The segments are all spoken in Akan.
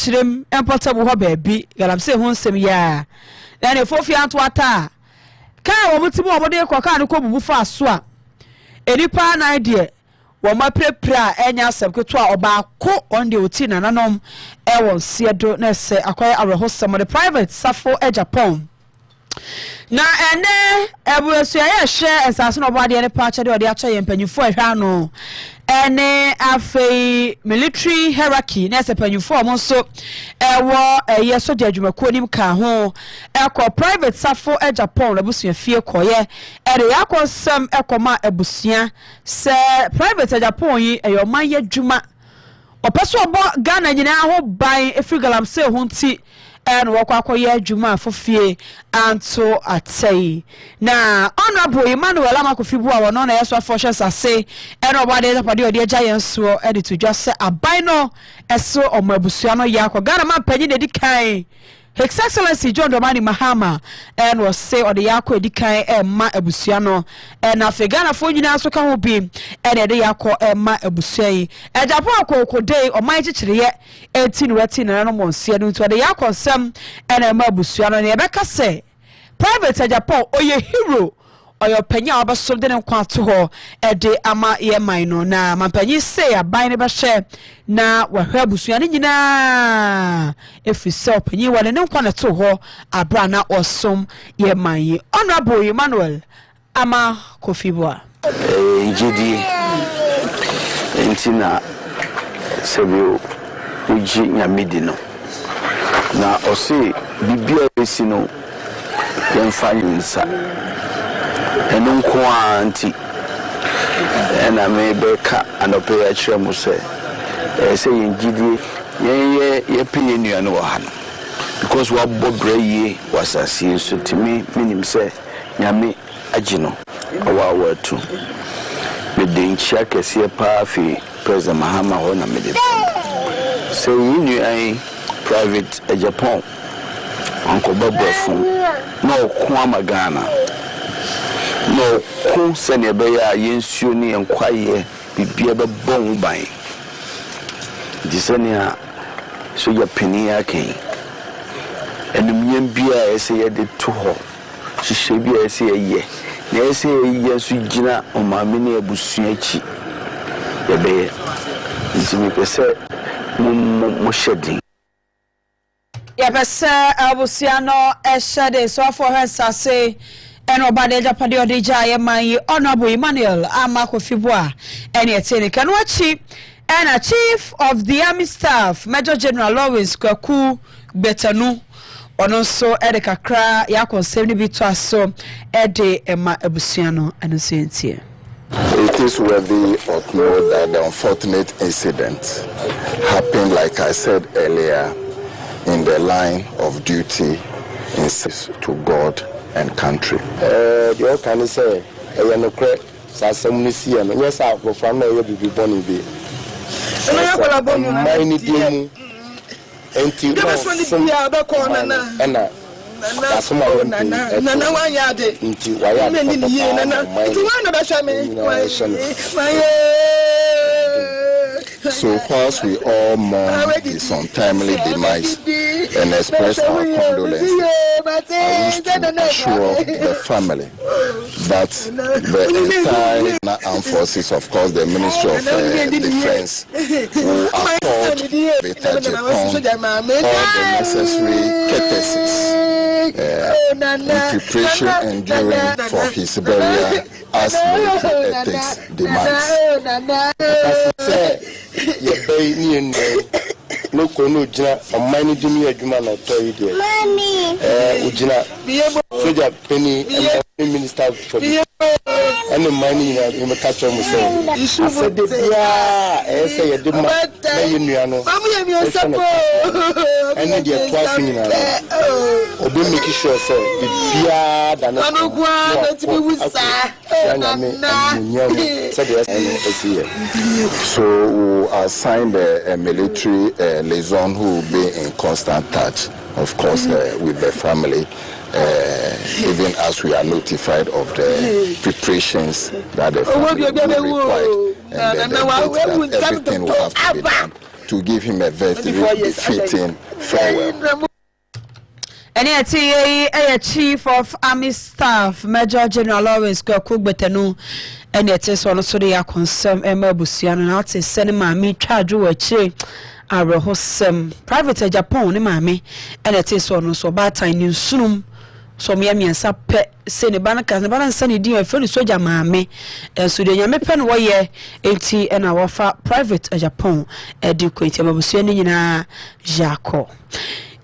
chirem portable ho baby galamse ho nsem ya na ne fofi anto ata ka wo mutimu obode koka ne ko bubu fa so a enipa na ide wo maprepra enya asem keto a oba ko on de oti na nanom e won siedo na se akoy arehosem the private safo e Japan na ene ebuesu ya hye esase no bode ne pa chede ode acha yempanyufo ehwa no ene afei military hierarchy na sepanyufo mo so ewo eye soja adwumakuo nim ka ho eko private safo e Japan labusua fie koye ere yakonsem ekoma ebusua se private Japan yi eyoman ye dwuma opeso obo Ghana nyina ho ban efrigalamse ho nti and wakwakoye adwuma fofie anto atei na honorable Emmanuel Amakofibu a wono na yeso afoshe sase ene obade zapade odi agya yenso edi to dwase aban no eso omabusua no yakọ Ghana man panyi na dikan His Excellency John Dramani Mahama and was say or the yako edikan emma abusua no and afegana fo nyina so ka ho bi and ede yako emma abusua yi e Japan ko day o mai chichire 18 weti na no monse no to the yako sem and emma abusua no ne beka say private Japan oye hero oyo panya obaso de nkwa to ho ede ama ye man no na mampanyi say aban ne be hye na wahwe abusua ne nyina efise opanyi wale ne nkwa na to ho abra na osom ye man yi honorable Emmanuel Amakofibu Jidi entina sebio uji nyamidi no na osi bibia esi no yemfa yinsa enu nko anti ena me beka anope ya chemu se yinjidi ye pinye nua no ha no because wa bobre ye wasasi so timi minim se nyame agino wa watu me denchia kese pa fi president Mahama ho na me de se yinu ai private Japan anko babofo no ko amagana no ko sene be ya yensuo ni enkwaye bibia be bon ban disania so ya penia ken enumyem bia ese ye de to ho hihye bia ese ye na ese ye so gina o maame ne abusua chi ye be ntimi pese mo shedi ya pese abusua no shede so for her sase eno bade Japade odeja ye man honorable Emmanuel Amakofibu ene etene kanwachi and a chief of the army staff Major General Lawrence Kwaku Betanu ono so ede kakra ya konsem ni bitu aso ede ema abusua no eno sentie. It is worthy of note that the unfortunate incident happened, like I said earlier, in the line of duty in service to God and country. You can say, I am a crack, Sassamunisi, and yes, I will find my baby born be. Mine demu, and you and that's my own. So whilst we all mourn this untimely demise and express our condolences, I wish to assure the family that the entire armed forces, of course the Ministry of Defense, will accord Beta Japan all the necessary courtesies in preparation and during for his burial as military ethics demands. No kono jina omani dimi adwuma na toy de ujina soja penny minister for and money na catch am say I said bia say ye de ma na ye nua no and dey twice in na obi make sure say bia da na so we assigned a military liaison who will be in constant touch, of course, with the family, even as we are notified of the preparations that the family will require, and then the date that everything will have to be done to give him a very befitting farewell. And Chief of Army Staff, Major General Lawrence Kwaku and it is also the concern Emma Busian and out is sending my charge you a che. I will private Japan, mammy, and it is also bad time in soon. So me and Sappe send a banner can balance sunny dear fully soldier mammy, and so the Yamepen way 80 and our private Japan educate Busian Jaco.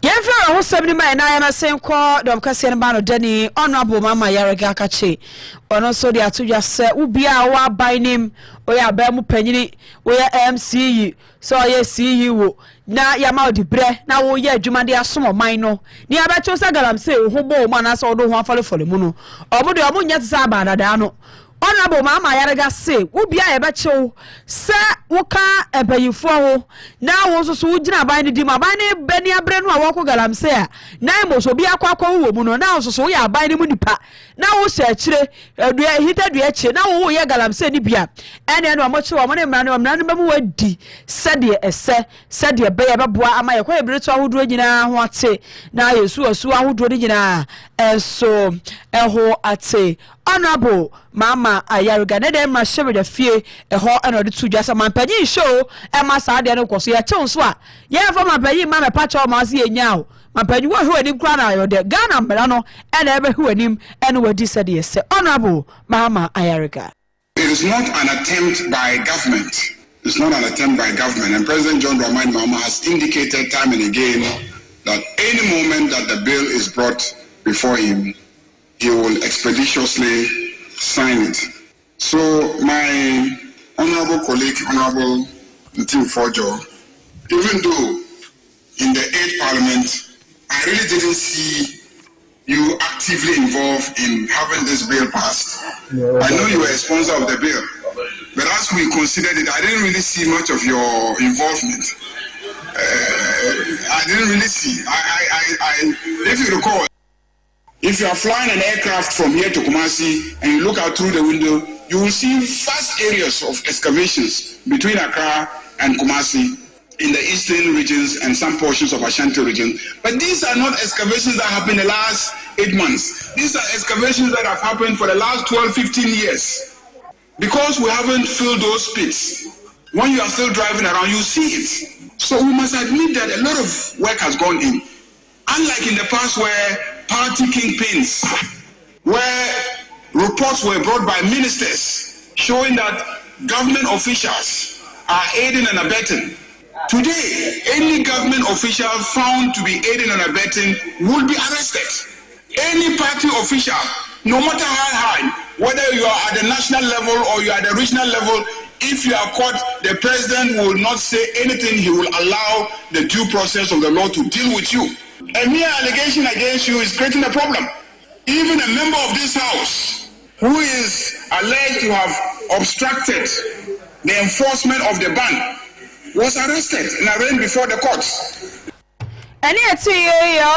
Yefra was 70 man, I am a same call, Dom Cassian Bano Denny, Honorable Mama Yaraga Kachi, or also the Atuja said, Ubia, our by name, we are Bamu Penny, we are MCU, so I see you. Now Yamau de Bre, now we are Jumandia Sumo Mino, near Bacho Sagalam say, Hobo Manas or don't follow for the Muno, or Mudu Amunya Zabana Dano. Honorable Mama Yaraga say, Ubia Bacho, Sir Woka Ebayufo, now also Sujina by the Dimabani, Benia Brenwa Wako Galam say, Namo so be a quaco woman, now so we are by the Munipa. Now search, hit the now we are Galam say Nibia, and I know much of money man, I'm not D, said the essay, said the Bay Abua, am I a quite British who do it what say, now you sue who do it and so, ho at say, Honorable Mama Ayariga, then my share the fear, a whole another two just a man penny show, and my side, and of course, you are Chonswa. Yeah, for my penny, Mamma Patch or Marcy now. My penny, who had him crown or the Ghana Melano, and ever who had him, and what this idea say, Honorable Mama Ayariga. It is not an attempt by government. It's not an attempt by government, and President John Dramani Mahama has indicated time and again that any moment that the bill is brought before him, he will expeditiously sign it. So my honorable colleague, Honorable Tim Fojo, even though in the 8th Parliament, I really didn't see you actively involved in having this bill passed. I know you were a sponsor of the bill, but as we considered it, I didn't really see much of your involvement. I didn't really see. If you recall, if you are flying an aircraft from here to Kumasi and you look out through the window, you will see vast areas of excavations between Accra and Kumasi in the eastern regions and some portions of Ashanti region. But these are not excavations that happened in the last 8 months. These are excavations that have happened for the last 12, 15 years. Because we haven't filled those pits, when you are still driving around, you see it. So we must admit that a lot of work has gone in. Unlike in the past where party kingpins, where reports were brought by ministers showing that government officials are aiding and abetting. Today, any government official found to be aiding and abetting will be arrested. Any party official, no matter how high, whether you are at the national level or you are at the regional level, if you are caught, the president will not say anything. He will allow the due process of the law to deal with you. A mere allegation against you is creating a problem. Even a member of this house who is alleged to have obstructed the enforcement of the ban was arrested and arraigned before the courts. And yet,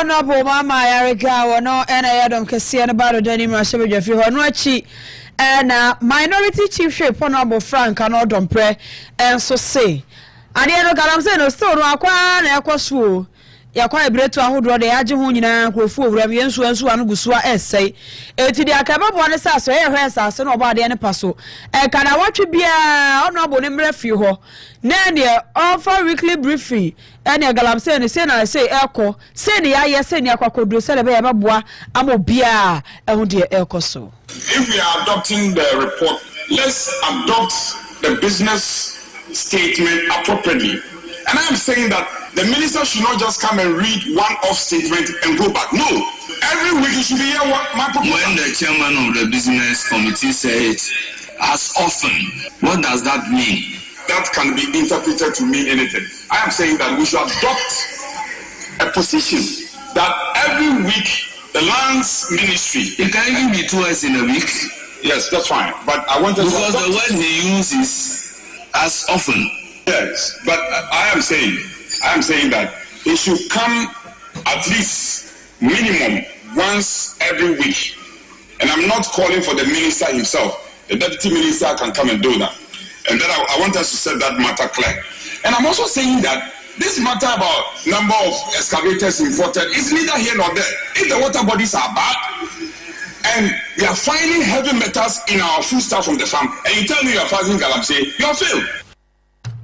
Honorable Mama Ayariga, no, and I don't see about the name of Jeff, you are not and minority chief shape, Honorable Frank, and all don't pray, and so say. And the other I'm saying, still, no, I quite ya kwa ebretu ahodo de yaje ho nyina nkrofo owuram yensu ensu anu gusua essay eti de akababo ne saso ye hwe saso na oba de ne paso kana watwe bia Honorable ne mrefi ho na ne offer weekly briefing ene galam say ne say na say eko say ne ya say ne akwakodo say le be ya baboa amobia ehun de ekoso. If we are adopting the report, let's adopt the business statement appropriately. And I'm saying that the minister should not just come and read one-off statement and go back. No. Every week you should be here. My proposal. When the chairman of the business committee said as often, what does that mean? That can be interpreted to mean anything. I am saying that we should adopt a position that every week the lands ministry. It can even be twice in a week. Yes, that's fine. But I want to because the word he uses as often. Yes, but I am saying that it should come at least minimum once every week. And I'm not calling for the minister himself. The deputy minister can come and do that. And then I want us to set that matter clear. And I'm also saying that this matter about number of excavators imported is neither here nor there. If the water bodies are bad and we are finding heavy metals in our foodstuff from the farm, and you tell me you are fighting Galamsey, you are failed.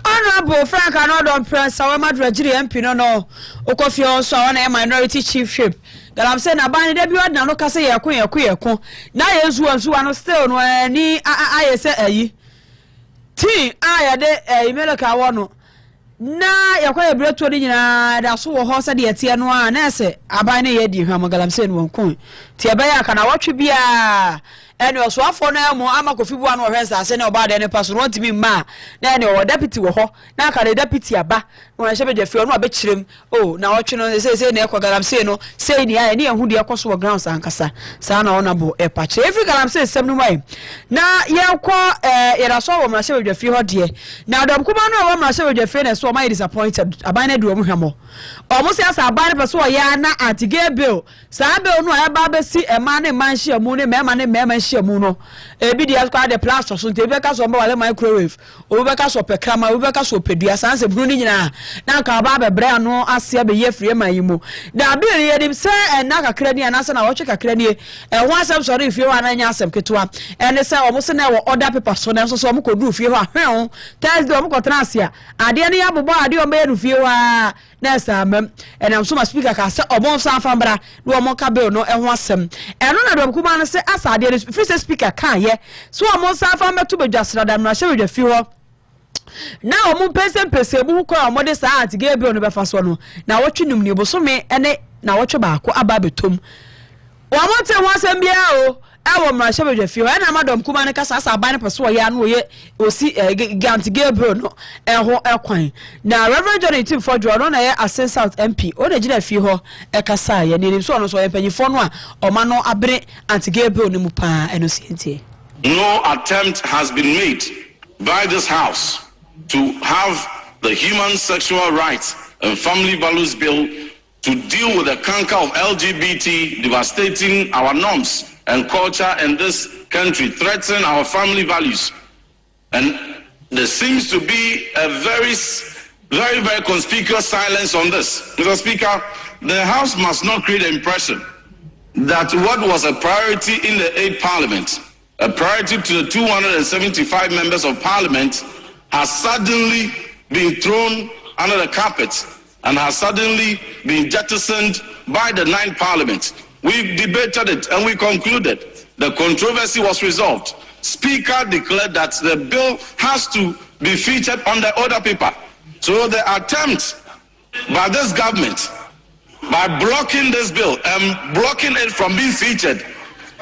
Honorable Frank Anodon Press, our Madrid MP, no, Okofio, so on a minority chiefship. That I'm saying, Abani debut, no Cassa, Queen, now is one still, no, ni, I say, T, I, a Melaka one. Na yakwa bread to nyina da so wo ho se de tie no a na se aban na ye di hwam galamse no won ti ebe ya kana watwe bia ene oso afo na mu amakofi bua na ohwe ase na oba de ne paso no ntimi ma na ene o deputy wo ho na aka de deputy aba no hye be jafio no abekirem o na watwe no se na ekwa galamse no sei ni ya ne ehu de ekoso wo ground sankasa sa na honorable epache every galamse sem no mai na yakwa yera so wo mra hye be jafio ho de na dom kuma no wo mra hye be jafio na so my disappointed abane do mu hwemo omo se asa abane person ya na anti-gay bill sa bill no eba be si ema ne man hye mu ne mema ne mema hye mu no ebi dia squad the plaster so te be ka so wale microwave o be ka so pekrama o be ka so pedua sanse bru ni nyina na ka ba be bre no ase be ye free man yimu da bill ye dim se na kakra ni anase na wo twe kakra ni ho asem sorry fie wa na nya asem ketwa ene se omo se na wo order paper so na so so omo kodu fie ho ahwe Thursday omo kotra ase ade ne ya bobo ade omo ye du fie wa na samem enam so ma speaker ka se omo so afambra no omo ka bill no ho asem eno na dom kuma no se asade ne free speaker kan ye so omo so afambra to bedwasra da na hye fie ho na omo pese bu ko omo de sa anti-gay bill no be fa so no na wotwe num ni bosome ene na wotwe ba ko aba betom omo te ho asem bia o awo mra hye be fie ho na madam kuma ne kasa asa ban peso ya no ye osi anti-gay bill no ho ekwan na Reverend John Tim Fodro no na ye Asen South MP o de gina fie ho ekasa ye ni so no so ye panyifo no a oma no abere anti-gay bill no mu pa eno sientie. No attempt has been made by this house to have the Human Sexual Rights and Family Values Bill to deal with the canker of LGBT devastating our norms and culture in this country, threatening our family values. And there seems to be a very conspicuous silence on this. Mr. Speaker, the House must not create the impression that what was a priority in the 8th Parliament, a priority to the 275 members of Parliament, has suddenly been thrown under the carpet and has suddenly been jettisoned by the 9th Parliament. We debated it and we concluded the controversy was resolved. Speaker declared that the bill has to be featured on the order paper. So the attempt by this government, by blocking this bill and blocking it from being featured,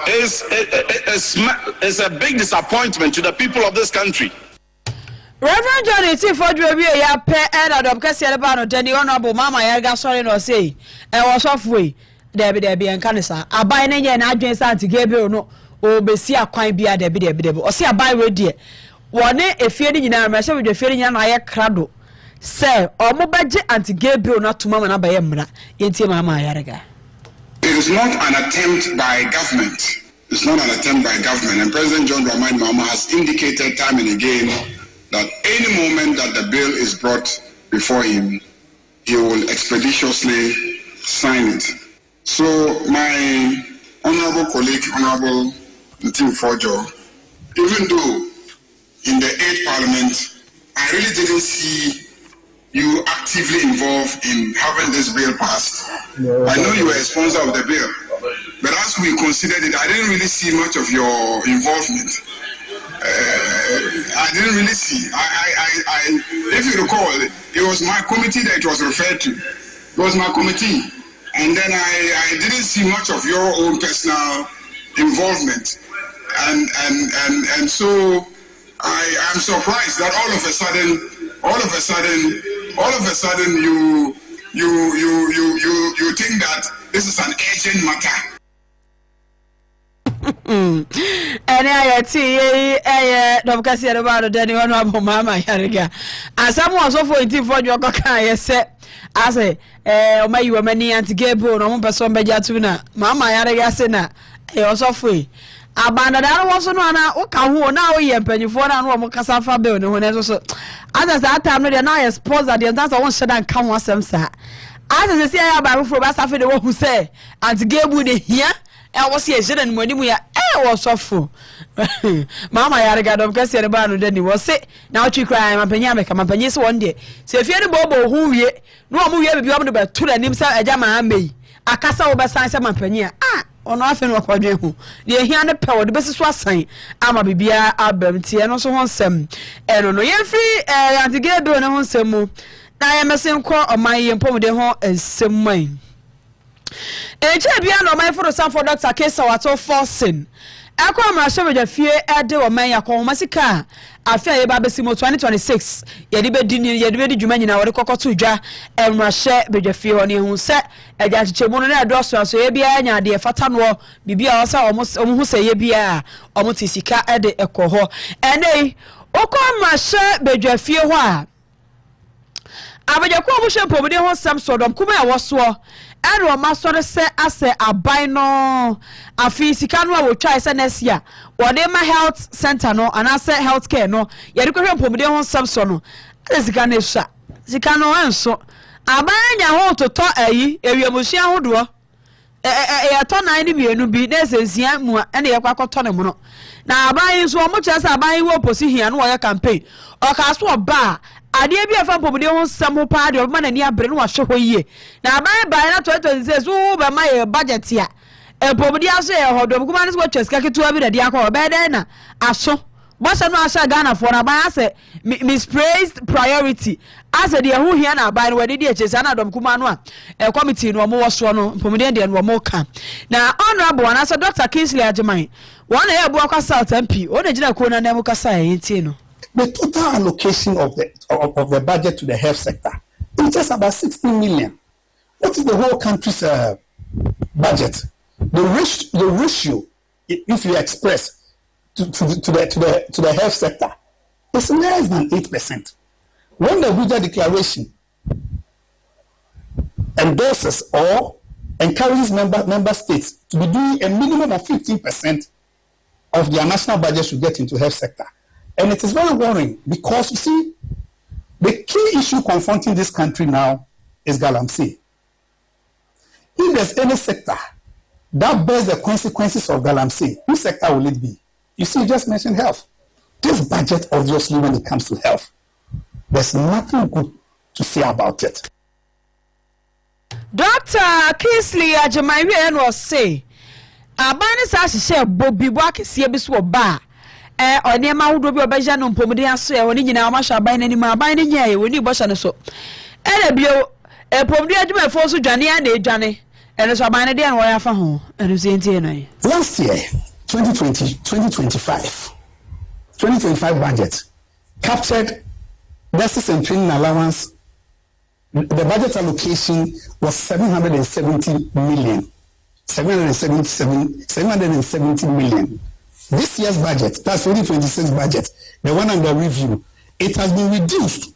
is a big disappointment to the people of this country. Reverend John Tim Fodro we ya pe and Adam Kase ba no Danny honorable mama ya ga sorry no say e was off way Debbie en kanisa abai na nye na adwen sa anti-gay bill no o besi akwan bia Debbie o se abai we de wone efie ni nyina ma se we efie ni nyina na ye krado say o mo baje anti-gay bill na tuma na ba ye mra yentie mama ya rega. It is not an attempt by government. It's not an attempt by government, and President John Dramani Mahama has indicated time and again that any moment that the bill is brought before him, he will expeditiously sign it. So my honorable colleague, Honorable Tim Fodro, even though in the 8th Parliament, I really didn't see you actively involved in having this bill passed. I know you were a sponsor of the bill, but as we considered it, I didn't really see much of your involvement. I didn't really see. If you recall, it was my committee that it was referred to. It was my committee. And then I didn't see much of your own personal involvement. And so I am surprised that all of a sudden you think that this is an urgent matter. And I see Dom Kase about Danny honorable mama Yariga. As someone so for Tim Fodro I said I say my you were many anti-gay bill no person be jatuna mama Yariga sena e also free abanda da no so no ana wo ka ho na wo ye mpanyifo na no mo kasa fa bill ne ho ne so as that time no dey na ye sponsor dey dance won sheda nka ho asem sa as say ya ba foforo ba safe de wo hu say anti gebu de hia e wo se ye sheda ni mani mu ya wo sofo mama ya rega dom kase ne ba no de ni wo se na wo twi kra mapanya me ka mapanya se won de se fie ne bobo hu wie no mo wie bibi wo be to anim sa agya ma amei akasa wo be san se mapanya ono afi no kwadwen hu de hia ne pe wo de besi so asan ama bibia abam tie no so ho nsem eno no yemfiri antige do ne ho nsem mu na yemesen ko oman yempom de ho nsem man eje bia no oman for Sanford Dr. Kase3 forcing akwa amrashe beja fie ede oman yakoma Sikka afia ye ba besi mo 2026 ye de be dwuma nyina wore kokoto dwa amrashe beja fie ho ne hu se eja chichemu no na doso so ye bia nya de fata no bibia o sa omo hu se ye bia omo ti sika ede ekoho enei okwa amrashe beja fie ho a abeja ko omo shempo de ho sam sodom kuma ya woso ero masore se ase abai no afi sika no a wo twa se nesia wode ma health center no anase health care no ye de kwehwe mpomde ho samso no sika na sha sika no enso abai nya ho toto ayi ewiamusia ho do e to na ni mienu bi na esensia mu ene ye kwakoto ne mu no na abai so mo kye se abai wo position no wo ye campaign o ka so ba ade bi afa mpomde ho sam ho pa de ma na ni abre no wa hwe ho yie na abai bai na 2026 wo be ma ye budget ya mpomde aso ye hodom kuma ne so twa ketua bi de akọ be de na aso bosa no asha Ghana for na abai ase misplaced priority ase de ho hia na abai no we de echesa na dom kuma no a committee no mo wo so no mpomde de no mo ka na honorable na so Dr. Kingsley Ajiman won na ye bo akwa South MP o na gina ko na na mo kasa yentie no. The total allocation of the budget to the health sector is just about 16 million. What is the whole country's budget? The ratio, if you express to the health sector, is less than 8%. When the budget declaration endorses or encourages member states to be doing a minimum of 15% of their national budget to get into health sector. And it is very worrying because, you see, the key issue confronting this country now is Galamsey. If there's any sector that bears the consequences of Galamsey, which sector will it be? You see, you just mentioned health. This budget, obviously, when it comes to health, there's nothing good to say about it. Dr. Kingsley Ajiman was say, Abani Sashi Bobby Waki Siabisu Ba. Oniema hudo bi obeja no mpomde aso e woni nyina ma hwa ban nani ma ban ne nya e woni bo hwa ne so ele bio mpomde adwuma efo so dwane ya na edwane ene so ban ne de en wo ya fa ho ene so entie no. Last year 2025 budget captured buses and training allowance. The budget allocation was 770 million. This year's budget, that's 2026 budget, the one under review, it has been reduced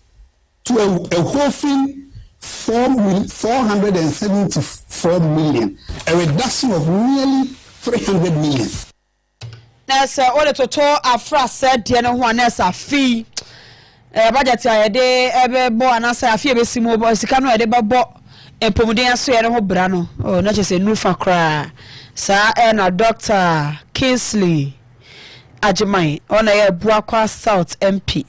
to a whopping 474 million, a reduction of nearly 300 million. That's all the total Afra said, Diana Juanessa fee. Budget I de ebe bo anasa afie be simo bo sika no de babo empomuden aso ye no brano oh na chese nufa kra sa na Dr. Kingsley Ajiman ona ye Buakwa South MP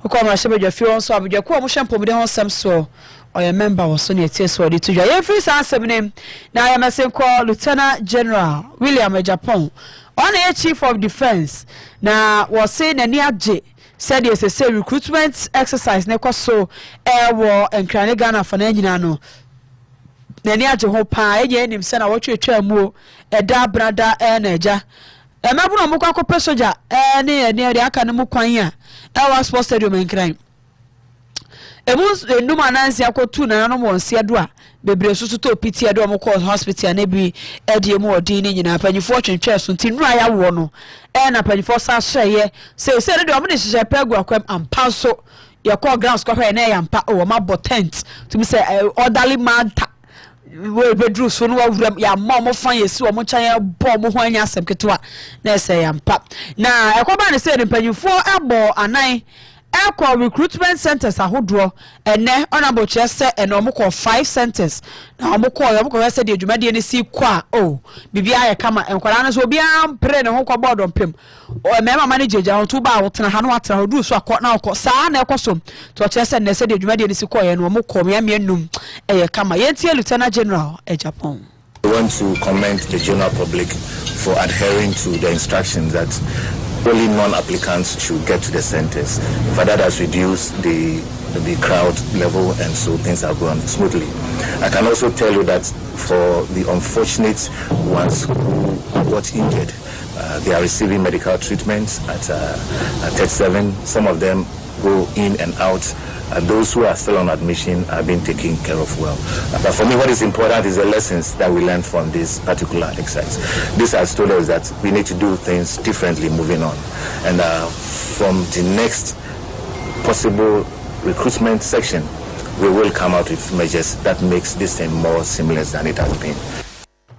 ko ma shebe dwafie won so abedwa ko mo hwempomuden ho sam so oye member wo so ne tie so de tudwa ye free san sebinem na ya mesen ko Lieutenant General William Japan ona ye Chief of Defense na wo say na ni age said yes say recruitment exercise ne kwaso wo enkrane Ghana for na nyina no na ni age ho pa enye nim se na wo twetwa mu eda brada na eja mabu no mukwa ko pesoja ne de aka ne mu kwan a wa sports stadium enkran enum anansi akotu na no mo nse do a bebre susu to piti edo mo call hospital na bi edie mu odin ni nyina panyifo twentwe so ntinu aya wo no na panyifo sa hye se de omo ne hye pegu akwam ampa so ye call grounds ko hwe na ya ampa o ma tent to be say orderly man we bedru so no awuram ya mom fan yesi omo chan bo mo ho anya asem ketwa na ese ya mpa na ekoba ne se ne panyufo ebo anan Echo recruitment centers ahodo ene onabo chese ene omukọ 5 centers na omukọ se de adwumade ne si kwa o bibia ye kama enkwara no so bia mpre ne ho kwa board ompem o mema manager ho to ba wotena ha no atena ho du so akọ na akọ saa na ekoso to chese ne se de adwumade ne si kwa ye no omukọ me num eye kama yentie lieutenant general Japan. I want to commend the general public for adhering to the instructions that only non-applicants should get to the centers. For that has reduced the crowd level, and so things have gone smoothly. I can also tell you that for the unfortunate ones who got injured, they are receiving medical treatments at 37. Some of them go in and out. Those who are still on admission are being taken care of well. But for me, what is important is the lessons that we learned from this particular exercise. This has told us that we need to do things differently moving on. And from the next possible recruitment section, we will come out with measures that makes this thing more seamless than it has been.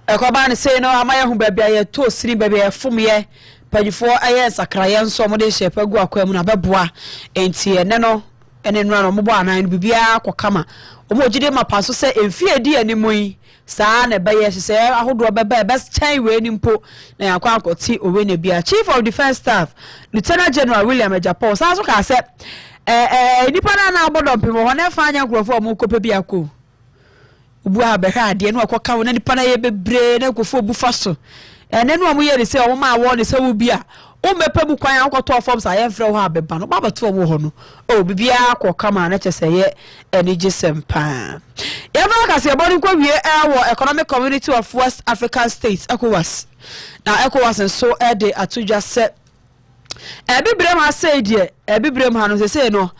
Ekobani say no amaya hu bebia ye to siri bebia fumye pagifo aye sakraye nso mo de shepa gu akwam na beboa enti ene no ene no no mo bo anan bibia kwakama omo gide mapaso se emfie di animu yi saa na beye se ahodo beba best chain we nimpo na yakwa akoti owe na bia Chief of Defence Staff Lieutenant General William Japan saa so ka se nipa na abodo mpemo ho na fa anya nkrofo mo kope bia ko ubu abehwa ade no akoka wona nipa na ye bebre na kofo bufa so ene no amoye ne se o ma awo ne se wo bia o mepa bu kwan akoto forms aye mfre ho abeba no baba to wo ho no o bibia akoka ma na chese ye eni gisempa yeva ka se boni kwa wie ewo Economic Community of West African States ECOWAS na ECOWAS nso de atodwa se ebibrem ha se die ebibrem ha no se no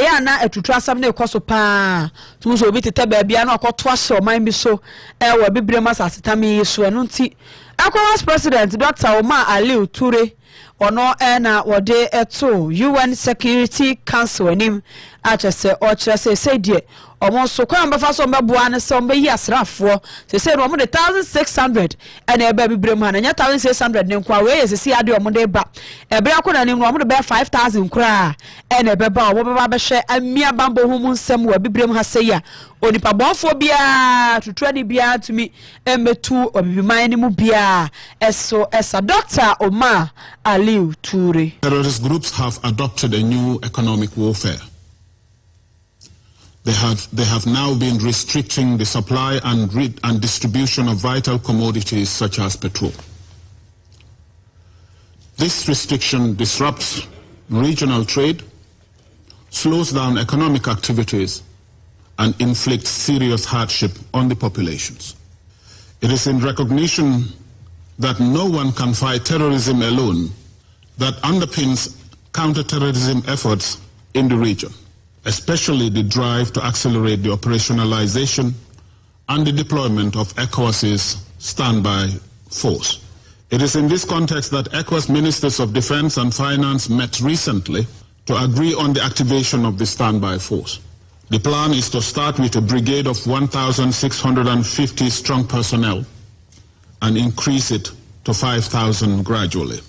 ya na etutu asam na ekoso pa tuso obi tete ba bia na akoto aso man bi so wa bibrem asasitami so eno nti ECOWAS President Dr. Omar Aliu Ture ono na wode eto UN Security Council anim achese o chese se die omo so kwa mbafa so mbeboa ne so mbeyi asrafo se no omo de 1600 na eba bibrem ha na nya 1600 ne nkwa we yesisi ade omo de ba ebre akona ne omo de be 5000 kura na ebeba omo beba be hwe amia bambo hu mu nsem wa bibrem ha se ya onipa bonfo bia tutuani bia tumi emetu obibiman ne mu bia eso esa Dr. Omar Aliu Ture. Terrorist groups have adopted a new economic warfare. They have now been restricting the supply and distribution of vital commodities such as petrol. This restriction disrupts regional trade, slows down economic activities, and inflicts serious hardship on the populations. It is in recognition that no one can fight terrorism alone that underpins counter-terrorism efforts in the region, especially the drive to accelerate the operationalization and the deployment of ECOWAS's standby force. It is in this context that ECOWAS Ministers of Defense and Finance met recently to agree on the activation of the standby force. The plan is to start with a brigade of 1,650 strong personnel and increase it to 5,000 gradually.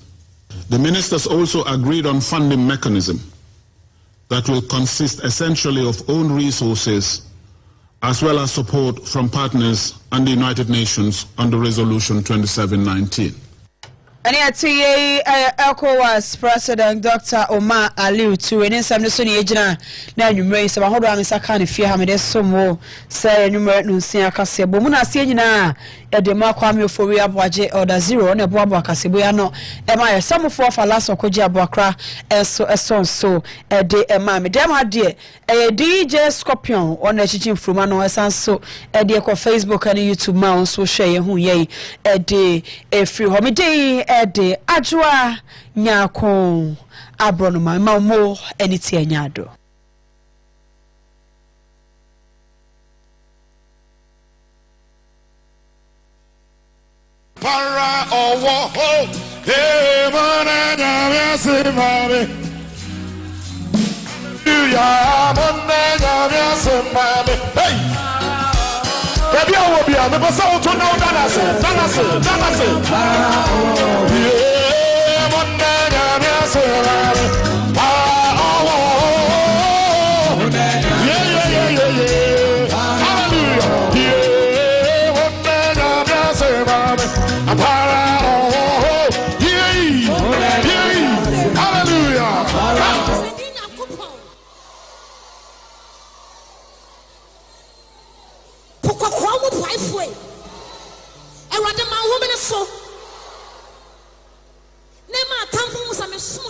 The ministers also agreed on funding mechanism that will consist essentially of own resources as well as support from partners and the United Nations under Resolution 2719. And yet, ECOWAS President Dr. Omar Aliu Ture in some Sunni Ejina, now you may say, hold on, Mr. Khan, if you have it, so more say, numerate no Sikka Kase3 Bomuna Siena, a demarquam for we are budget or the zero on a Bobo Casibuano, am I some of for Lasso Koja Bacra, so a day a mammy, damn her dear, a DJ Scorpion on a teaching from Mano as so a dear Facebook and YouTube mouse so share who ye a day a free holiday. Ede ajwa nyako abrono ma mo eniti anyado para owo ho e mana nya se mare ya mana nya se mare hey Bia, the person to know Danas. Yeah, one day, so. Nema tampu musa me sumu